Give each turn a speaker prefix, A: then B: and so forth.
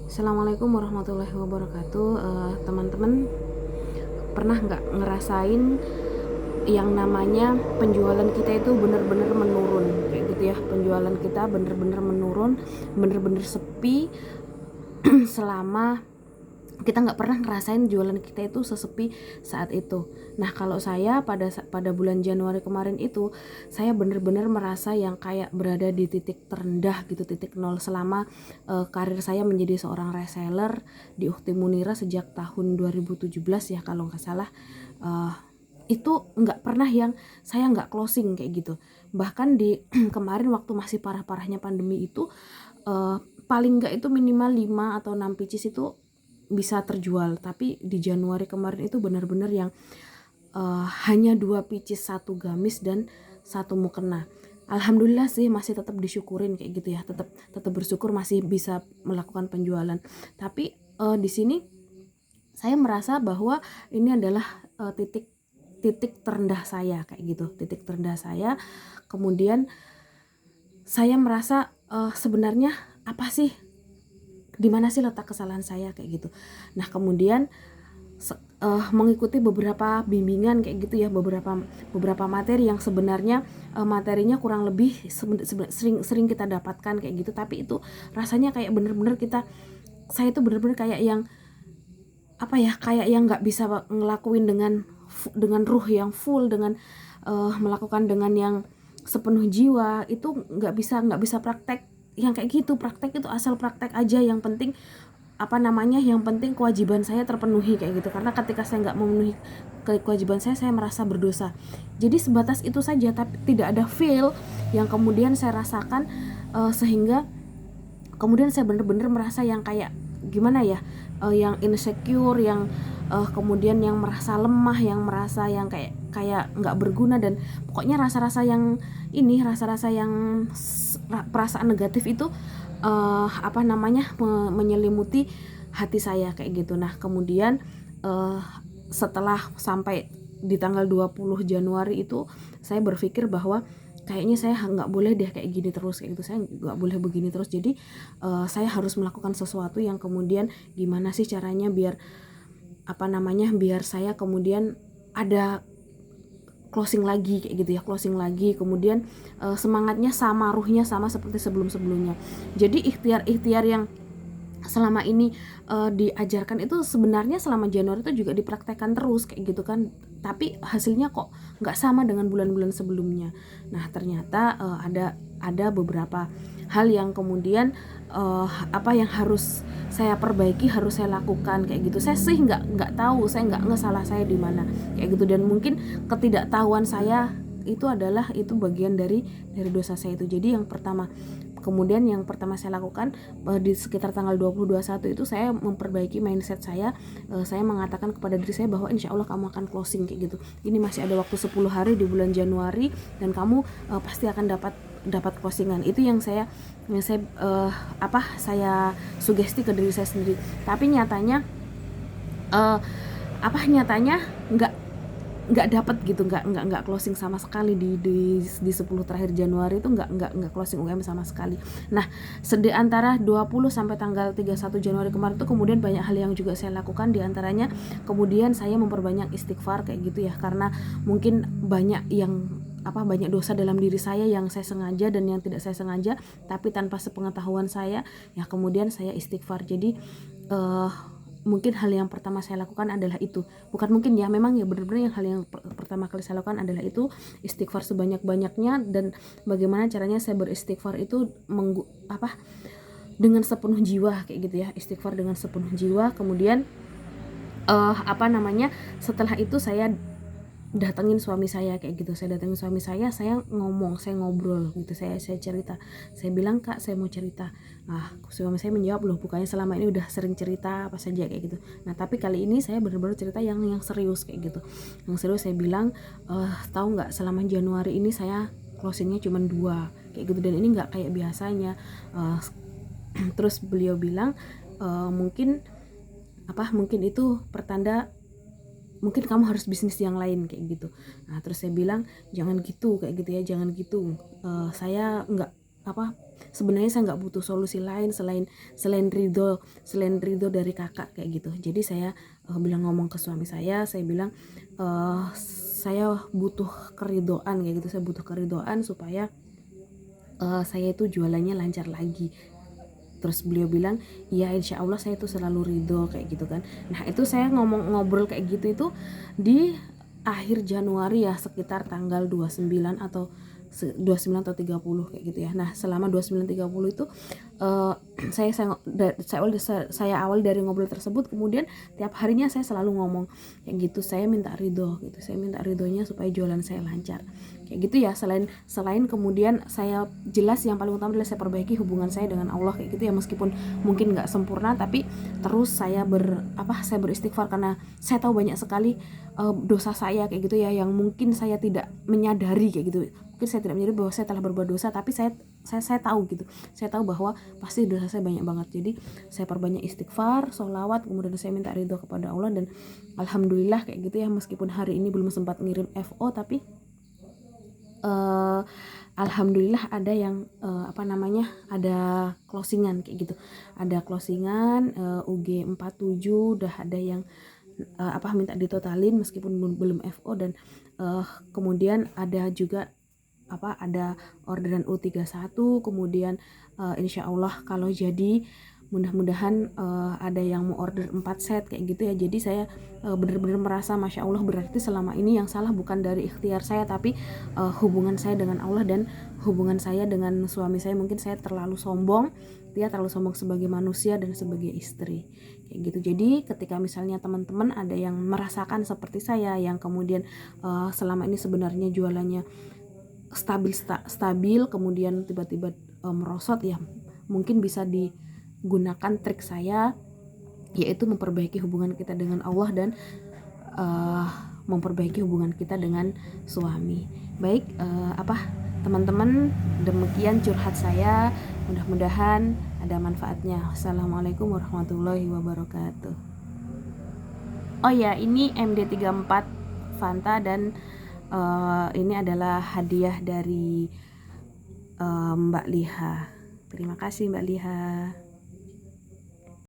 A: Assalamualaikum warahmatullahi wabarakatuh. Teman-teman pernah nggak ngerasain yang namanya penjualan kita itu bener-bener menurun kayak gitu ya? Penjualan kita bener-bener menurun, bener-bener sepi selama kita nggak pernah ngerasain jualan kita itu sesepi saat itu. Nah, kalau saya pada bulan Januari kemarin itu, saya bener-bener merasa yang kayak berada di titik terendah gitu, titik nol selama karir saya menjadi seorang reseller di Ukti Munira sejak tahun 2017 ya kalau nggak salah. Uh, itu nggak pernah yang saya nggak closing kayak gitu. Bahkan di kemarin waktu masih parah-parahnya pandemi itu, paling nggak itu minimal 5 atau 6 pieces itu bisa terjual. Tapi di Januari kemarin itu benar-benar yang hanya 2 pieces, 1 gamis dan 1 mukena. Alhamdulillah sih masih tetap disyukurin kayak gitu ya, tetap bersyukur masih bisa melakukan penjualan. Tapi di sini saya merasa bahwa ini adalah titik terendah saya kayak gitu, titik terendah saya. Kemudian saya merasa sebenarnya apa sih, di mana sih letak kesalahan saya kayak gitu. Nah, kemudian mengikuti beberapa bimbingan kayak gitu ya, beberapa materi yang sebenarnya materinya kurang lebih sering kita dapatkan kayak gitu, tapi itu rasanya kayak bener-bener saya itu bener-bener kayak yang apa ya, kayak yang nggak bisa ngelakuin dengan ruh yang full, dengan melakukan dengan yang sepenuh jiwa. Itu nggak bisa praktek yang kayak gitu. Praktek itu asal praktek aja, yang penting yang penting kewajiban saya terpenuhi kayak gitu. Karena ketika saya nggak memenuhi kewajiban saya merasa berdosa. Jadi sebatas itu saja, tapi tidak ada feel yang kemudian saya rasakan, sehingga kemudian saya bener-bener merasa yang kayak gimana ya, yang insecure, yang kemudian yang merasa lemah, yang merasa yang kayak nggak berguna, dan pokoknya rasa-rasa yang perasaan negatif itu menyelimuti hati saya kayak gitu. Nah, kemudian setelah sampai di tanggal 20 Januari itu, saya berpikir bahwa kayaknya saya nggak boleh deh kayak gini terus kayak gitu, saya nggak boleh begini terus. Jadi saya harus melakukan sesuatu yang kemudian gimana sih caranya biar biar saya kemudian ada closing lagi kayak gitu ya, closing lagi, kemudian semangatnya sama, ruhnya sama seperti sebelum-sebelumnya. Jadi ikhtiar yang selama ini diajarkan itu sebenarnya selama Januari itu juga dipraktekkan terus kayak gitu kan, tapi hasilnya kok nggak sama dengan bulan-bulan sebelumnya. Nah, ternyata ada beberapa hal yang kemudian yang harus saya perbaiki, harus saya lakukan kayak gitu. Saya sih nggak tahu, saya nggak salah saya di mana kayak gitu, dan mungkin ketidaktahuan saya itu bagian dari dosa saya itu. Jadi yang pertama saya lakukan di sekitar tanggal 20-21 itu, saya memperbaiki mindset saya. Saya mengatakan kepada diri saya bahwa insya Allah kamu akan closing kayak gitu. Ini masih ada waktu 10 hari di bulan Januari, dan kamu pasti akan dapat closingan. Itu yang saya sugesti ke diri saya sendiri. Tapi nyatanya nggak dapat gitu, nggak closing sama sekali di 10 terakhir Januari itu, nggak closing UM sama sekali. Nah, di antara 20 sampai tanggal 31 Januari kemarin itu kemudian banyak hal yang juga saya lakukan. Di antaranya kemudian saya memperbanyak istighfar kayak gitu ya, karena mungkin banyak dosa dalam diri saya yang saya sengaja dan yang tidak saya sengaja, tapi tanpa sepengetahuan saya ya, kemudian saya istighfar. Jadi mungkin hal yang pertama saya lakukan adalah itu, bukan mungkin ya, memang ya benar-benar hal yang pertama kali saya lakukan adalah itu, istighfar sebanyak-banyaknya. Dan bagaimana caranya saya beristighfar itu dengan sepenuh jiwa kayak gitu ya, istighfar dengan sepenuh jiwa. Kemudian setelah itu saya datengin suami saya kayak gitu. Saya ngobrol gitu, saya cerita, saya bilang, Kak, saya mau cerita. Suami saya menjawab, loh, bukannya selama ini udah sering cerita apa saja kayak gitu. Nah, tapi kali ini saya benar-benar cerita yang serius kayak gitu. Yang serius, saya bilang, tahu nggak, selama Januari ini saya closingnya cuma 2 kayak gitu, dan ini nggak kayak biasanya. Terus beliau bilang, mungkin itu pertanda mungkin kamu harus bisnis yang lain kayak gitu. Nah, terus saya bilang, jangan gitu kayak gitu ya, jangan gitu. Saya nggak sebenarnya saya nggak butuh solusi lain selain ridho dari kakak kayak gitu. Jadi saya ngomong ke suami saya bilang saya butuh keridoan kayak gitu, saya butuh keridoan supaya saya itu jualannya lancar lagi. Terus beliau bilang, ya insya Allah saya itu selalu ridho kayak gitu kan. Nah itu saya ngobrol kayak gitu itu di akhir Januari ya, sekitar tanggal 29 atau 29 atau 30 kayak gitu ya. Nah selama 29 30 itu saya awal dari ngobrol tersebut, kemudian tiap harinya saya selalu ngomong kayak gitu, saya minta ridho gitu, saya minta ridhonya supaya jualan saya lancar kayak gitu ya. Selain kemudian saya jelas yang paling utama adalah saya perbaiki hubungan saya dengan Allah kayak gitu ya, meskipun mungkin nggak sempurna, tapi terus saya beristighfar karena saya tahu banyak sekali dosa saya kayak gitu ya, yang mungkin saya tidak menyadari kayak gitu. Mungkin saya tidak menyadari bahwa saya telah berbuat dosa, tapi saya tahu gitu, saya tahu bahwa pasti dosa saya banyak banget. Jadi saya perbanyak istighfar, sholawat, kemudian saya minta ridho kepada Allah, dan alhamdulillah kayak gitu ya, meskipun hari ini belum sempat ngirim FO, tapi alhamdulillah ada yang ada closingan kayak gitu, ada closingan UG 47, udah ada yang minta ditotalin meskipun belum FO, dan kemudian ada juga ada orderan U31, kemudian insya Allah kalau jadi mudah-mudahan ada yang mau order 4 set kayak gitu ya. Jadi saya benar-benar merasa Masya Allah, berarti selama ini yang salah bukan dari ikhtiar saya, tapi hubungan saya dengan Allah dan hubungan saya dengan suami saya. Mungkin saya terlalu sombong, dia terlalu sombong sebagai manusia dan sebagai istri kayak gitu. Jadi ketika misalnya teman-teman ada yang merasakan seperti saya, yang kemudian selama ini sebenarnya jualannya stabil kemudian tiba-tiba merosot ya, mungkin bisa digunakan trik saya, yaitu memperbaiki hubungan kita dengan Allah dan memperbaiki hubungan kita dengan suami. Baik, teman-teman, demikian curhat saya, mudah-mudahan ada manfaatnya. Assalamualaikum warahmatullahi wabarakatuh. Oh ya, ini MD34 Fanta, dan ini adalah hadiah dari Mbak Liha. Terima kasih Mbak Liha.